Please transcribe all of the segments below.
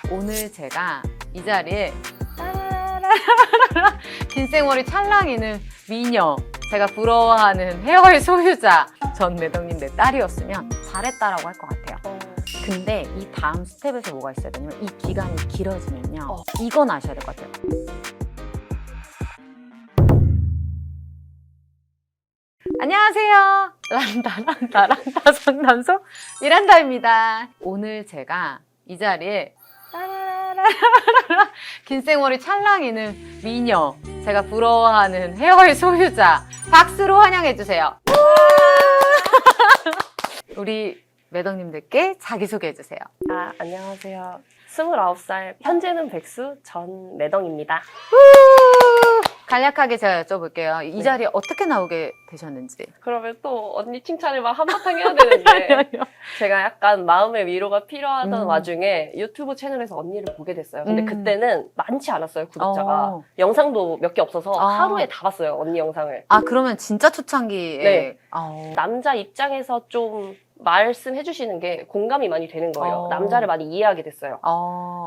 오늘 제가 이 자리에 긴 생머리 찰랑이는 미녀, 제가 부러워하는 헤어의 소유자 전 매덕님 내 딸이었으면 잘했다라고 할 것 같아요. 근데 이 다음 스텝에서 뭐가 있어야 되냐면 이 기간이 길어지면요, 이건 아셔야 될 것 같아요. 안녕하세요. 란다 상담소 미란다입니다. 오늘 제가 이 자리에 긴 생머리 찰랑이는 미녀, 제가 부러워하는 헤어의 소유자 박수로 환영해주세요. 우리 매덕님들께 자기소개해주세요. 안녕하세요. 29살, 현재는 백수 전 매덕입니다. 간략하게 제가 여쭤볼게요. 이 자리에 어떻게 나오게 되셨는지. 그러면 또 언니 칭찬을 막 한바탕 해야 되는데 제가 약간 마음의 위로가 필요하던 와중에 유튜브 채널에서 언니를 보게 됐어요. 근데 그때는 많지 않았어요, 구독자가. 영상도 몇 개 없어서 하루에 다 봤어요, 언니 영상을. 그러면 진짜 초창기에. 네. 남자 입장에서 좀 말씀해 주시는 게 공감이 많이 되는 거예요. 남자를 많이 이해하게 됐어요.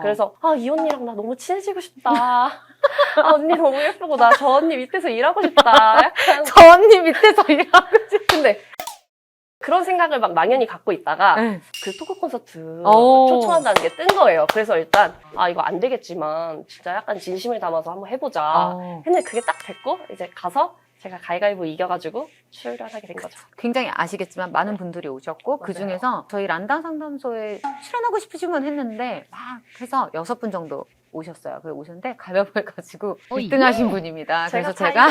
그래서 이 언니랑 나 너무 친해지고 싶다. 언니 너무 예쁘고 나 저 언니 밑에서 일하고 싶다. 약간 저 언니 밑에서 일하고 싶다. 근데 그런 생각을 막 막연히 갖고 있다가 그 토크 콘서트 초청한다는 게 뜬 거예요. 그래서 일단 이거 안 되겠지만 진짜 약간 진심을 담아서 한번 해보자 했는데 그게 딱 됐고 이제 가서 제가 가위가위보 이겨가지고 출연하게 된 거죠. 굉장히 아시겠지만 많은 분들이 오셨고, 그 중에서 저희 란다 상담소에 출연하고 싶으신 분 했는데 막 해서 6분 정도 오셨어요. 그래 오셨는데 가위바위보 해가지고 1등 하신 분입니다. 그래서 제가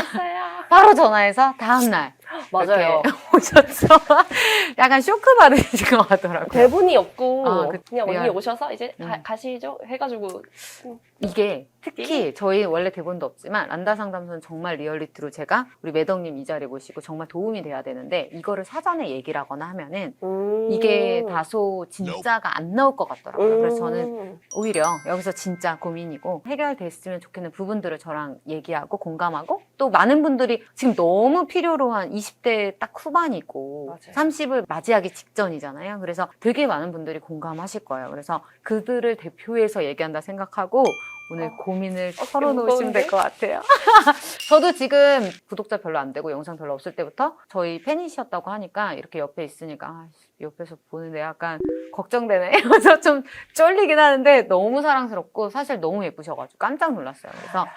바로 전화해서 다음날 맞아요. 오셨죠. 약간 쇼크 받으신 것 같더라고요. 대본이 없고 그냥 언니 미안. 오셔서 이제 가시죠 해가지고 이게 특히 저희 원래 대본도 없지만 란다 상담소는 정말 리얼리티로 제가 우리 매덕님 이 자리에 모시고 정말 도움이 돼야 되는데 이거를 사전에 얘기를 하거나 하면은 이게 다소 진짜가 안 나올 것 같더라고요. 그래서 저는 오히려 여기서 진짜 고민이고 해결됐으면 좋겠는 부분들을 저랑 얘기하고 공감하고, 또 많은 분들이 지금 너무 필요로 한 20대 딱 후반이고 맞아요. 30을 맞이하기 직전이잖아요. 그래서 되게 많은 분들이 공감하실 거예요. 그래서 그들을 대표해서 얘기한다 생각하고 오늘 고민을 털어놓으시면 될 것 같아요. 저도 지금 구독자 별로 안 되고 영상 별로 없을 때부터 저희 팬이셨다고 하니까 이렇게 옆에 있으니까 옆에서 보는데 약간 걱정되네. 그래서 좀 쫄리긴 하는데 너무 사랑스럽고 사실 너무 예쁘셔가지고 깜짝 놀랐어요. 그래서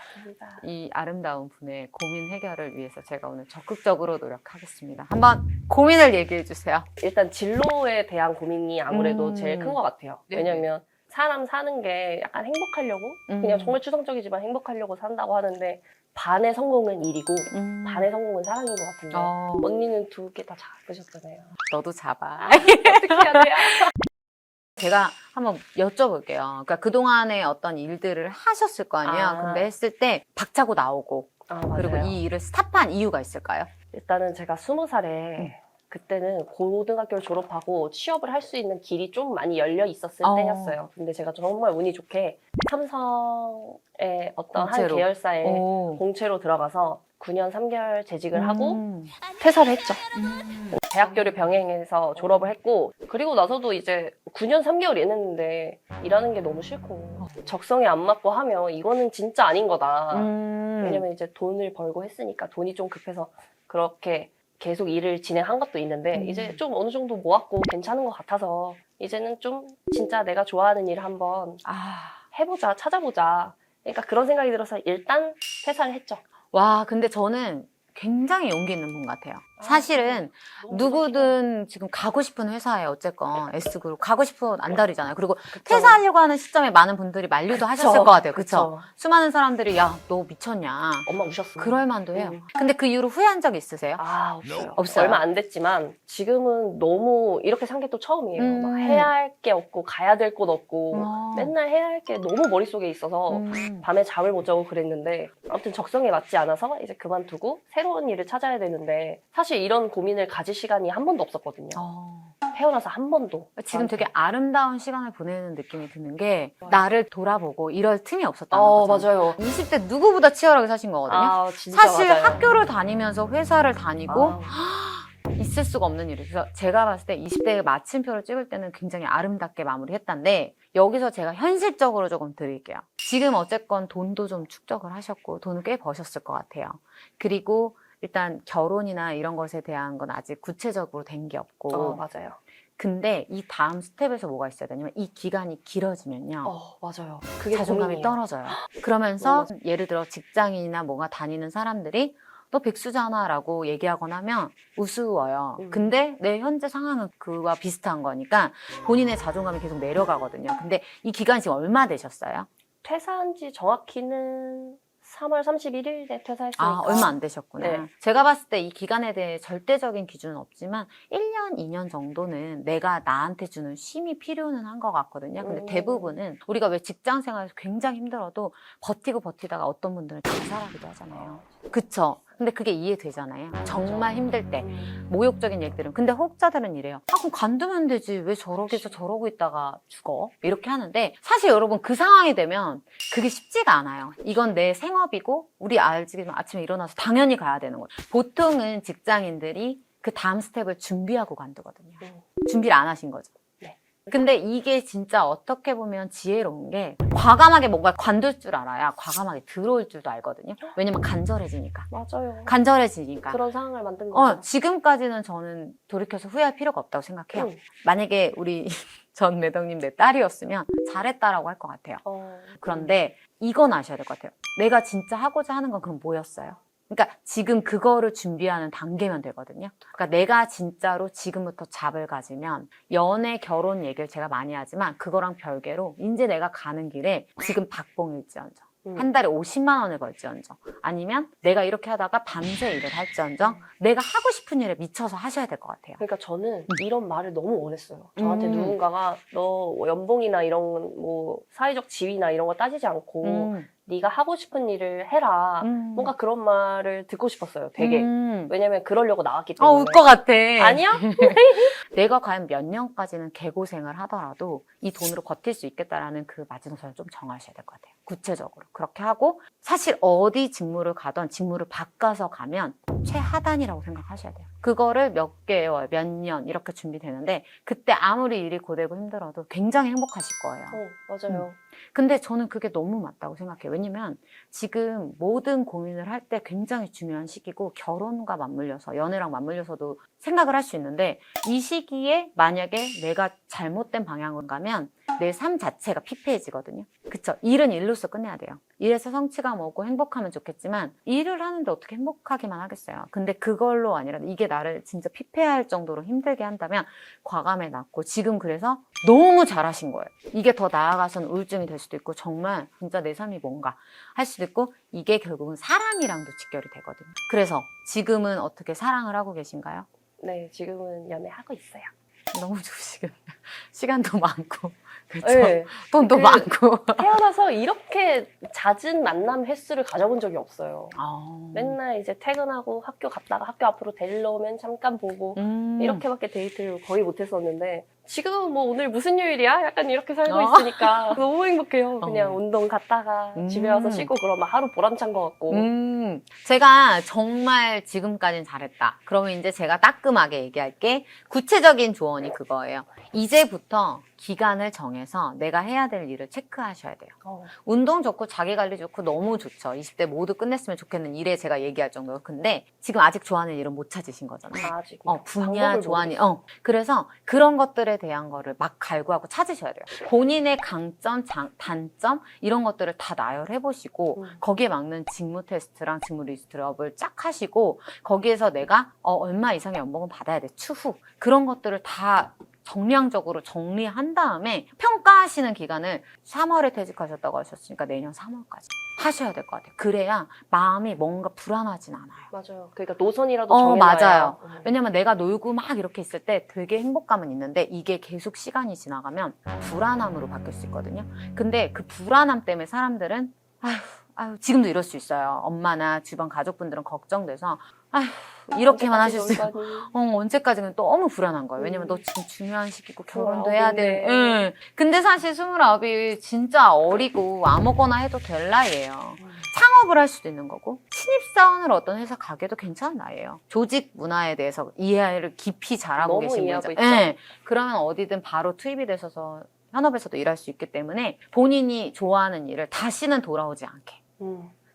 이 아름다운 분의 고민 해결을 위해서 제가 오늘 적극적으로 노력하겠습니다. 한번 고민을 얘기해 주세요. 일단 진로에 대한 고민이 아무래도 제일 큰 것 같아요. 왜냐면 사람 사는 게 약간 행복하려고 그냥 정말 추상적이지만 행복하려고 산다고 하는데 반의 성공은 일이고 반의 성공은 사랑인 것 같은데 언니는 두 개 다 잡으셨잖아요. 너도 잡아. 어떻게 해야 돼요? 제가 한번 여쭤볼게요. 그러니까 그동안에 어떤 일들을 하셨을 거 아니에요. 근데 했을 때 박차고 나오고 그리고 이 일을 스탑한 이유가 있을까요? 일단은 제가 20살에 그때는 고등학교를 졸업하고 취업을 할 수 있는 길이 좀 많이 열려 있었을 때였어요. 근데 제가 정말 운이 좋게 삼성의 어떤 한 계열사에 공채로 들어가서 9년 3개월 재직을 하고 퇴사를 했죠. 대학교를 병행해서 졸업을 했고, 그리고 나서도 이제 9년 3개월 일했는데 일하는 게 너무 싫고 적성에 안 맞고 하면 이거는 진짜 아닌 거다. 왜냐면 이제 돈을 벌고 했으니까 돈이 좀 급해서 그렇게 계속 일을 진행한 것도 있는데 이제 좀 어느 정도 모았고 괜찮은 것 같아서 이제는 좀 진짜 내가 좋아하는 일을 한번 해보자, 찾아보자. 그러니까 그런 생각이 들어서 일단 퇴사를 했죠. 와, 근데 저는 굉장히 용기 있는 분 같아요. 사실은 누구든 지금 가고 싶은 회사에 어쨌건 S그룹 가고 싶어 안달이잖아요. 그리고 퇴사하려고 하는 시점에 많은 분들이 만류도 하셨을 것 같아요. 그쵸? 수많은 사람들이 야, 너 미쳤냐. 엄마 우셨어. 그럴 만도 해요. 근데 그 이후로 후회한 적 있으세요? 없어요. 없어요. 얼마 안 됐지만 지금은 너무 이렇게 산 게 또 처음이에요. 막 해야 할 게 없고 가야 될 곳 없고 맨날 해야 할 게 너무 머릿속에 있어서 밤에 잠을 못 자고 그랬는데 아무튼 적성에 맞지 않아서 이제 그만두고 새로운 일을 찾아야 되는데 사실 이런 고민을 가질 시간이 한 번도 없었거든요. 태어나서 한 번도. 지금 되게 아름다운 시간을 보내는 느낌이 드는 게 나를 돌아보고 이럴 틈이 없었다는 거죠. 맞아요. 20대 누구보다 치열하게 사신 거거든요. 진짜 사실 맞아요. 학교를 다니면서 회사를 다니고 이 있을 수가 없는 일이에요. 그래서 제가 봤을 때 20대의 마침표를 찍을 때는 굉장히 아름답게 마무리했다는데 여기서 제가 현실적으로 조금 드릴게요. 지금 어쨌건 돈도 좀 축적을 하셨고 돈을 꽤 버셨을 것 같아요. 그리고 일단 결혼이나 이런 것에 대한 건 아직 구체적으로 된 게 없고 맞아요. 근데 이 다음 스텝에서 뭐가 있어야 되냐면 이 기간이 길어지면요. 맞아요. 그게 자존감이 고민이에요. 떨어져요. 그러면서 맞아요. 예를 들어 직장인이나 뭔가 다니는 사람들이 너 백수잖아 라고 얘기하거나 하면 우스워요. 근데 내 현재 상황은 그와 비슷한 거니까 본인의 자존감이 계속 내려가거든요. 근데 이 기간이 지금 얼마 되셨어요? 퇴사한 지 정확히는 3월 31일에 퇴사했으니까. 아, 얼마 안 되셨구나. 네. 제가 봤을 때 이 기간에 대해 절대적인 기준은 없지만 1년, 2년 정도는 내가 나한테 주는 쉼이 필요는 한 것 같거든요. 근데 대부분은 우리가 왜 직장 생활에서 굉장히 힘들어도 버티다가 어떤 분들은 자살하기도 하잖아요. 그쵸? 근데 그게 이해되잖아요. 정말 힘들 때. 모욕적인 얘기들은. 근데 혹자들은 이래요. 아, 그럼 관두면 되지. 왜 저러고서 저러고 있다가 죽어? 이렇게 하는데 사실 여러분 그 상황이 되면 그게 쉽지가 않아요. 이건 내 생업이고 우리 알지만 아침에 일어나서 당연히 가야 되는 거예요. 보통은 직장인들이 그 다음 스텝을 준비하고 관두거든요. 준비를 안 하신 거죠. 근데 이게 진짜 어떻게 보면 지혜로운 게 과감하게 뭔가 관둘 줄 알아야 과감하게 들어올 줄도 알거든요. 왜냐면 간절해지니까. 맞아요. 간절해지니까. 그런 상황을 만든 거죠. 지금까지는 저는 돌이켜서 후회할 필요가 없다고 생각해요. 만약에 우리 전 매덕님 내 딸이었으면 잘했다라고 할 것 같아요. 그런데 이건 아셔야 될 것 같아요. 내가 진짜 하고자 하는 건 그럼 뭐였어요? 그러니까 지금 그거를 준비하는 단계면 되거든요. 그러니까 내가 진짜로 지금부터 잡을 가지면 연애, 결혼 얘기를 제가 많이 하지만 그거랑 별개로 이제 내가 가는 길에 지금 박봉일지언정 한 달에 50만 원을 벌지언정 아니면 내가 이렇게 하다가 밤새 일을 할지언정 내가 하고 싶은 일에 미쳐서 하셔야 될 것 같아요. 그러니까 저는 이런 말을 너무 원했어요. 저한테 누군가가 너 연봉이나 이런 뭐 사회적 지위나 이런 거 따지지 않고 네가 하고 싶은 일을 해라. 뭔가 그런 말을 듣고 싶었어요. 되게. 왜냐면 그러려고 나왔기 때문에. 울 것 같아. 아니야? 내가 과연 몇 년까지는 개고생을 하더라도 이 돈으로 버틸 수 있겠다라는 그 마지노선을 좀 정하셔야 될 것 같아요. 구체적으로. 그렇게 하고 사실 어디 직무를 가던 직무를 바꿔서 가면 최하단이라고 생각하셔야 돼요. 그거를 몇 개월, 몇 년 이렇게 준비되는데 그때 아무리 일이 고되고 힘들어도 굉장히 행복하실 거예요. 맞아요. 근데 저는 그게 너무 맞다고 생각해요. 왜냐면 지금 모든 고민을 할 때 굉장히 중요한 시기고 결혼과 맞물려서 연애랑 맞물려서도 생각을 할 수 있는데 이 시기에 만약에 내가 잘못된 방향으로 가면 내 삶 자체가 피폐해지거든요. 그쵸? 일은 일로서 끝내야 돼요. 일에서 성취감 얻고 행복하면 좋겠지만 일을 하는데 어떻게 행복하기만 하겠어요. 근데 그걸로 아니라 이게 나를 진짜 피폐할 정도로 힘들게 한다면 과감해 놨고 지금 그래서 너무 잘하신 거예요. 이게 더 나아가서는 우울증이 될 수도 있고 정말 진짜 내 삶이 뭔가 할 수도 있고 이게 결국은 사랑이랑도 직결이 되거든요. 그래서 지금은 어떻게 사랑을 하고 계신가요? 네, 지금은 연애하고 있어요. 너무 좋으시겠네요. 시간도 많고 그렇죠? 네. 돈도 많고 태어나서 이렇게 잦은 만남 횟수를 가져본 적이 없어요. 맨날 이제 퇴근하고 학교 갔다가 학교 앞으로 데리러 오면 잠깐 보고 이렇게밖에 데이트를 거의 못했었는데 지금은 뭐 오늘 무슨 요일이야? 약간 이렇게 살고 있으니까 너무 행복해요. 그냥 운동 갔다가 집에 와서 쉬고 그러면 하루 보람찬 것 같고. 제가 정말 지금까지는 잘했다. 그러면 이제 제가 따끔하게 얘기할게. 구체적인 조언이 그거예요. 이제부터 기간을 정해서 내가 해야 될 일을 체크하셔야 돼요. 운동 좋고 자기관리 좋고 너무 좋죠. 20대 모두 끝냈으면 좋겠는 일에 제가 얘기할 정도로. 근데 지금 아직 좋아하는 일은 못 찾으신 거잖아요. 아직 분야 좋아하는 그래서 그런 것들에 대한 거를 막 갈구하고 찾으셔야 돼요. 본인의 강점, 단점 이런 것들을 다 나열해 보시고 거기에 맞는 직무 테스트랑 직무 리스트업을 쫙 하시고 거기에서 내가 얼마 이상의 연봉은 받아야 돼. 추후 그런 것들을 다 정량적으로 정리한 다음에 평가하시는 기간을 3월에 퇴직하셨다고 하셨으니까 내년 3월까지 하셔야 될 것 같아요. 그래야 마음이 뭔가 불안하진 않아요. 맞아요. 그러니까 노선이라도 정해놔야. 맞아요. 왜냐면 내가 놀고 막 이렇게 있을 때 되게 행복감은 있는데 이게 계속 시간이 지나가면 불안함으로 바뀔 수 있거든요. 근데 그 불안함 때문에 사람들은 아유 지금도 이럴 수 있어요. 엄마나 주변 가족분들은 걱정돼서 이렇게만 하실 수 있어요. 언제까지는 너무 불안한 거예요. 왜냐면 너 지금 중요한 시기고 결혼도 해야 돼. 근데 사실 29이 진짜 어리고 아무거나 해도 될 나이예요. 창업을 할 수도 있는 거고 신입사원으로 어떤 회사 가게도 괜찮은 나이예요. 조직 문화에 대해서 이해를 깊이 잘하고 너무 계신 이해하고 분이죠. 있죠. 네. 그러면 어디든 바로 투입이 되셔서 현업에서도 일할 수 있기 때문에 본인이 좋아하는 일을 다시는 돌아오지 않게.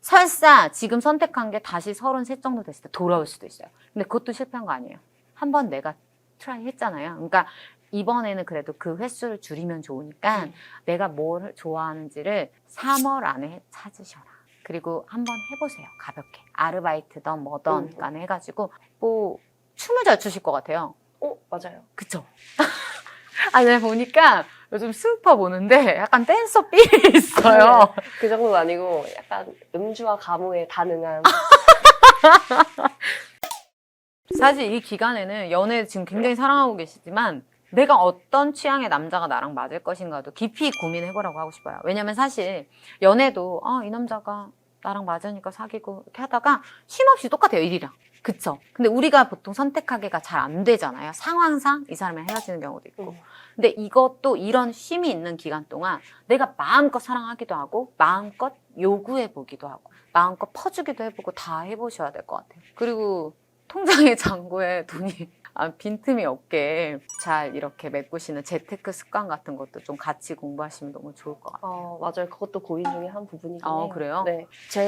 설사 지금 선택한 게 다시 33 정도 됐을 때 돌아올 수도 있어요. 근데 그것도 실패한 거 아니에요. 한번 내가 트라이 했잖아요. 그러니까 이번에는 그래도 그 횟수를 줄이면 좋으니까 내가 뭘 좋아하는지를 3월 안에 찾으셔라. 그리고 한번 해보세요. 가볍게. 아르바이트든 뭐든 간에 해가지고 뭐 춤을 잘 추실 것 같아요. 맞아요. 그쵸? 아, 내가 보니까 요즘 스우퍼 보는데 약간 댄서 삘이 있어요. 그 정도는 아니고 약간 음주와 가무에 다능한. 사실 이 기간에는 연애 지금 굉장히 사랑하고 계시지만 내가 어떤 취향의 남자가 나랑 맞을 것인가도 깊이 고민해보라고 하고 싶어요. 왜냐면 사실 연애도 이 남자가 나랑 맞으니까 사귀고 이렇게 하다가 쉼없이 똑같아요, 일이랑. 그쵸? 근데 우리가 보통 선택하기가 잘 안 되잖아요. 상황상 이 사람이랑 헤어지는 경우도 있고. 근데 이것도 이런 쉼이 있는 기간 동안 내가 마음껏 사랑하기도 하고 마음껏 요구해보기도 하고 마음껏 퍼주기도 해보고 다 해보셔야 될 것 같아요. 그리고 통장의 잔고에 돈이 빈틈이 없게 잘 이렇게 메꾸시는 재테크 습관 같은 것도 좀 같이 공부하시면 너무 좋을 것 같아요. 맞아요. 그것도 고민 중에 한 부분이긴 해요. 그래요? 네.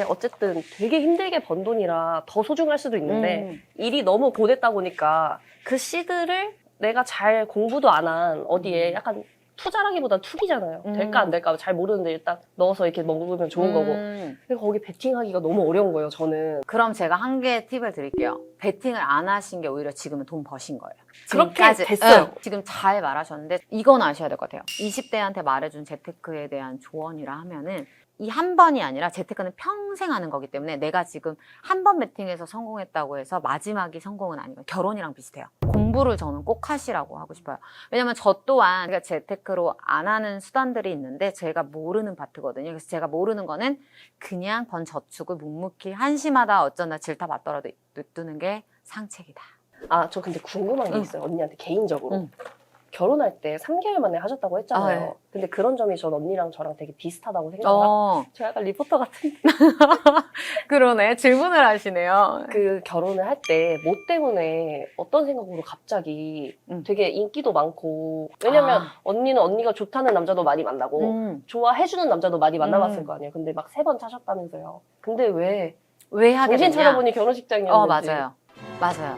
어쨌든 되게 힘들게 번 돈이라 더 소중할 수도 있는데 일이 너무 고됐다 보니까 그 씨들을 내가 잘 공부도 안 한 어디에 약간 투자라기보다 투기잖아요. 될까 안 될까 잘 모르는데 일단 넣어서 이렇게 먹으면 좋은 거고. 근데 거기 베팅하기가 너무 어려운 거예요, 저는. 그럼 제가 한 개 팁을 드릴게요. 베팅을 안 하신 게 오히려 지금은 돈 버신 거예요. 그렇게 지금까지. 됐어요. 지금 잘 말하셨는데 이건 아셔야 될 것 같아요. 20대한테 말해준 재테크에 대한 조언이라 하면은 이 한 번이 아니라 재테크는 평생 하는 거기 때문에 내가 지금 한 번 베팅해서 성공했다고 해서 마지막이 성공은 아니고 결혼이랑 비슷해요. 공부를 저는 꼭 하시라고 하고 싶어요. 왜냐면 저 또한 제가 재테크로 안 하는 수단들이 있는데 제가 모르는 파트거든요. 그래서 제가 모르는 거는 그냥 번 저축을 묵묵히 한시마다 어쩌나 질타 받더라도 놔두는 게 상책이다. 저 근데 궁금한 게 있어요, 언니한테 개인적으로. 결혼할 때 3개월 만에 하셨다고 했잖아요. 네. 근데 그런 점이 전 언니랑 저랑 되게 비슷하다고 생각을 하고 저 약간 리포터 같은데 그러네. 질문을 하시네요. 그 결혼을 할 때 뭐 때문에 어떤 생각으로 갑자기 되게 인기도 많고 왜냐면 언니는 언니가 좋다는 남자도 많이 만나고 좋아해주는 남자도 많이 만나봤을 거 아니에요. 근데 막 3번 차셨다면서요. 근데 왜 하게 정신 됐냐? 차려보니 결혼식장이었는지. 맞아요.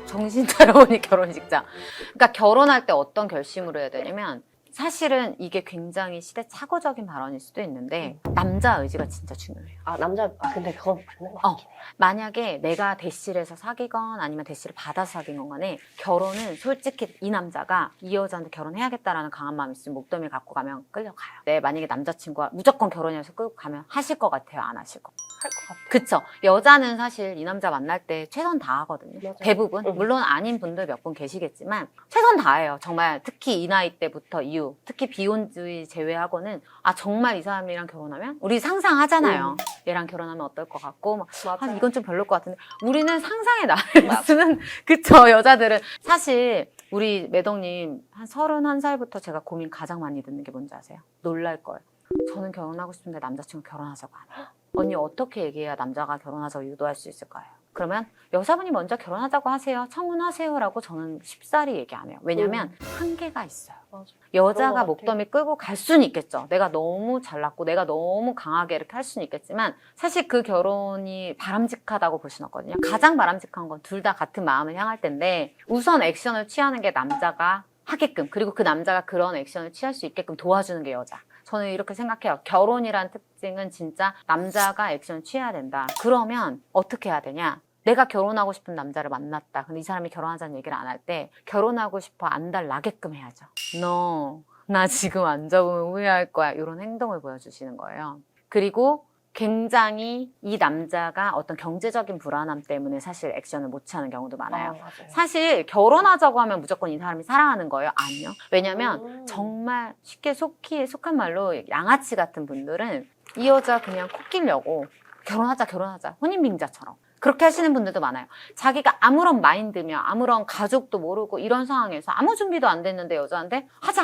정신 차려보니 결혼식장. 그러니까 결혼할 때 어떤 결심으로 해야 되냐면 사실은 이게 굉장히 시대착오적인 발언일 수도 있는데 남자 의지가 진짜 중요해요. 근데 그건 맞는 것 같긴 해요. 만약에 내가 대시를 사귀건 아니면 대시를 받아서 사귄 건 간에 결혼은 솔직히 이 남자가 이 여자한테 결혼해야겠다라는 강한 마음이 있으면 목덜미 갖고 가면 끌려가요. 만약에 남자친구가 무조건 결혼해서 끌고 가면 하실 것 같아요? 안 하실 것 같아요? 할 것 같아요. 그쵸. 여자는 사실 이 남자 만날 때 최선 다하거든요. 맞아요. 대부분. 물론 아닌 분들 몇 분 계시겠지만 최선 다해요. 정말 특히 이 나이 때부터 이후 특히 비혼주의 제외하고는 정말 이 사람이랑 결혼하면 우리 상상하잖아요. 얘랑 결혼하면 어떨 것 같고 이건 좀 별로일 것 같은데 우리는 상상의 나를 쓰는 그쵸. 여자들은 사실 우리 매덕님 한 31살부터 제가 고민 가장 많이 듣는 게 뭔지 아세요? 놀랄 거예요. 저는 결혼하고 싶은데 남자친구 결혼하자고 안 해요. 언니 어떻게 얘기해야 남자가 결혼하자고 유도할 수 있을까요? 그러면 여자분이 먼저 결혼하자고 하세요. 청혼하세요 라고 저는 쉽사리 얘기 안 해요. 왜냐면 한계가 있어요. 맞아. 여자가 그런 것 목덜미 끌고 갈 수는 있겠죠. 내가 너무 잘났고 내가 너무 강하게 이렇게 할 수는 있겠지만 사실 그 결혼이 바람직하다고 볼 수는 없거든요. 가장 바람직한 건 둘 다 같은 마음을 향할 텐데 우선 액션을 취하는 게 남자가 하게끔 그리고 그 남자가 그런 액션을 취할 수 있게끔 도와주는 게 여자. 저는 이렇게 생각해요. 결혼이란 특징은 진짜 남자가 액션을 취해야 된다. 그러면 어떻게 해야 되냐? 내가 결혼하고 싶은 남자를 만났다. 근데 이 사람이 결혼하자는 얘기를 안 할 때 결혼하고 싶어 안달나게끔 해야죠. 너, 나 지금 안 잡으면 후회할 거야. 이런 행동을 보여주시는 거예요. 그리고 굉장히 이 남자가 어떤 경제적인 불안함 때문에 사실 액션을 못 취하는 경우도 많아요. 맞아요. 사실 결혼하자고 하면 무조건 이 사람이 사랑하는 거예요? 아니요. 왜냐면 정말 쉽게 속한 말로 양아치 같은 분들은 이 여자 그냥 코 끼려고 결혼하자 혼인빙자처럼 그렇게 하시는 분들도 많아요. 자기가 아무런 마인드며 아무런 가족도 모르고 이런 상황에서 아무 준비도 안 됐는데 여자한테 하자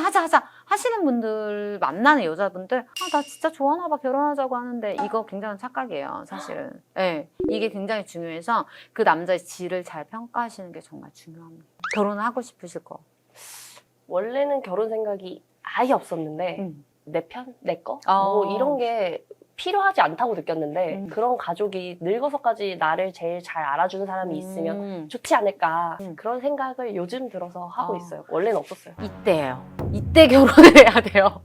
하시는 분들, 만나는 여자분들, 나 진짜 좋아하나 봐, 결혼하자고 하는데, 이거 굉장한 착각이에요, 사실은. 네, 이게 굉장히 중요해서 그 남자의 질을 잘 평가하시는 게 정말 중요합니다. 결혼을 하고 싶으실 거. 원래는 결혼 생각이 아예 없었는데 내 편? 내 거? 어. 뭐 이런 게 필요하지 않다고 느꼈는데 그런 가족이 늙어서까지 나를 제일 잘 알아주는 사람이 있으면 좋지 않을까 그런 생각을 요즘 들어서 하고 있어요. 원래는 없었어요. 이때예요. 이때 결혼을 해야 돼요.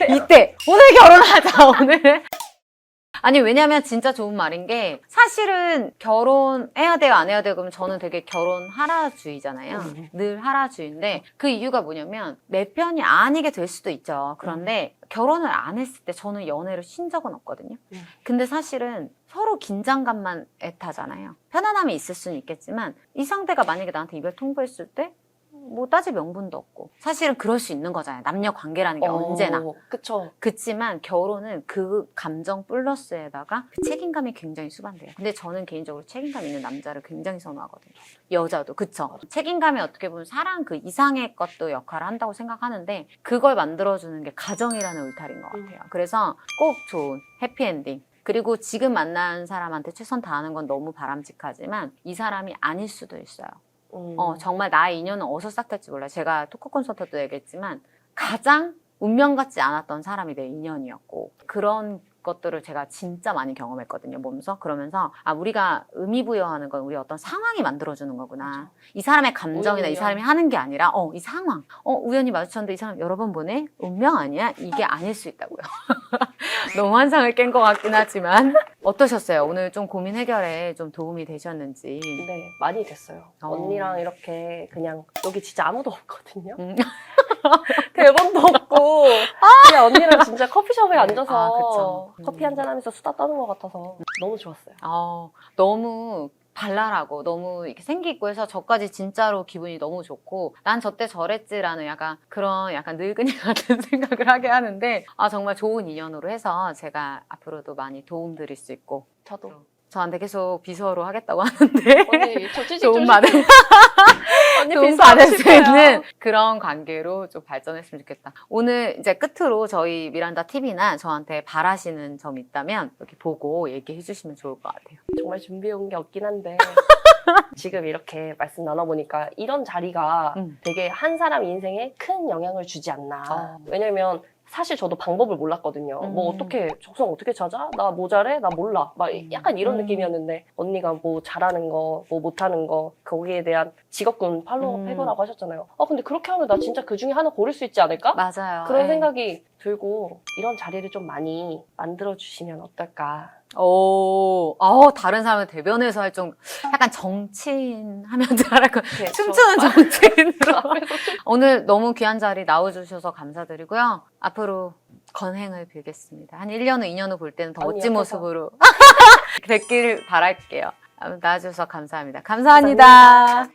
이때. 오늘 결혼하자, 오늘. 아니, 왜냐면 진짜 좋은 말인 게, 사실은 결혼해야 돼요, 안 해야 돼요? 그러면 저는 되게 결혼하라주의잖아요. 늘 하라주의인데, 그 이유가 뭐냐면, 내 편이 아니게 될 수도 있죠. 그런데 결혼을 안 했을 때 저는 연애를 쉰 적은 없거든요. 근데 사실은 서로 긴장감만 애타잖아요. 편안함이 있을 수는 있겠지만, 이 상대가 만약에 나한테 이별 통보했을 때, 뭐 따질 명분도 없고, 사실은 그럴 수 있는 거잖아요. 남녀 관계라는 게 언제나. 그쵸. 그치만 결혼은 그 감정 플러스에다가 그 책임감이 굉장히 수반돼요. 근데 저는 개인적으로 책임감 있는 남자를 굉장히 선호하거든요. 여자도. 그쵸? 책임감이 어떻게 보면 사랑 그 이상의 것도 역할을 한다고 생각하는데, 그걸 만들어주는 게 가정이라는 울타리인 것 같아요. 그래서 꼭 좋은 해피엔딩. 그리고 지금 만난 사람한테 최선 다하는 건 너무 바람직하지만 이 사람이 아닐 수도 있어요. 정말 나의 인연은 어디서 싹 탈지 몰라요. 제가 토크 콘서트도 얘기했지만 가장 운명 같지 않았던 사람이 내 인연이었고, 그런 것들을 제가 진짜 많이 경험했거든요, 몸소. 그러면서 우리가 의미 부여하는 건 우리 어떤 상황이 만들어주는 거구나. 맞아. 이 사람의 감정이나 이 운명. 사람이 하는 게 아니라 이 상황. 우연히 마주쳤는데 이 사람 여러 번 보네? 운명 아니야? 이게 아닐 수 있다고요. 너무 환상을 깬 것 같긴 하지만. 어떠셨어요? 오늘 좀 고민 해결에 좀 도움이 되셨는지. 네, 많이 됐어요. 언니랑 이렇게 그냥 여기 진짜 아무도 없거든요. 대본도 없고 그냥 언니랑 진짜 커피숍에 앉아서 그쵸. 커피 한잔 하면서 수다 떠는 것 같아서 너무 좋았어요. 너무 발랄하고 너무 이렇게 생기 있고 해서 저까지 진짜로 기분이 너무 좋고, 난 저때 저랬지라는 약간 그런 약간 늙은이 같은 생각을 하게 하는데, 정말 좋은 인연으로 해서 제가 앞으로도 많이 도움 드릴 수 있고, 저도. 저한테 계속 비서로 하겠다고 하는데 언니 저 취직 좋은 좀 말을 언니 도움 비싸고 받을 수 싶어요. 있는 그런 관계로 좀 발전했으면 좋겠다. 오늘 이제 끝으로 저희 미란다 TV나 저한테 바라시는 점이 있다면 이렇게 보고 얘기해 주시면 좋을 것 같아요. 정말 준비해온 게 없긴 한데 지금 이렇게 말씀 나눠보니까 이런 자리가 되게 한 사람 인생에 큰 영향을 주지 않나. 왜냐면 사실 저도 방법을 몰랐거든요. 뭐 어떻게 적성 어떻게 찾아? 나 뭐 잘해? 나 몰라. 막 약간 이런 느낌이었는데 언니가 뭐 잘하는 거, 뭐 못하는 거 거기에 대한 직업군 팔로우업 해보라고 하셨잖아요. 근데 그렇게 하면 나 진짜 그 중에 하나 고를 수 있지 않을까? 맞아요. 그런 네. 생각이 들고 이런 자리를 좀 많이 만들어주시면 어떨까. 다른 사람을 대변해서 할 좀 약간 정치인 하면 잘할까. 네, 춤추는 정치인으로. 오늘 너무 귀한 자리 나와주셔서 감사드리고요. 앞으로 건행을 빌겠습니다. 한 1년 후, 2년 후 볼 때는 더 멋진 모습으로 뵙길 바랄게요. 나와주셔서 감사합니다. 감사합니다.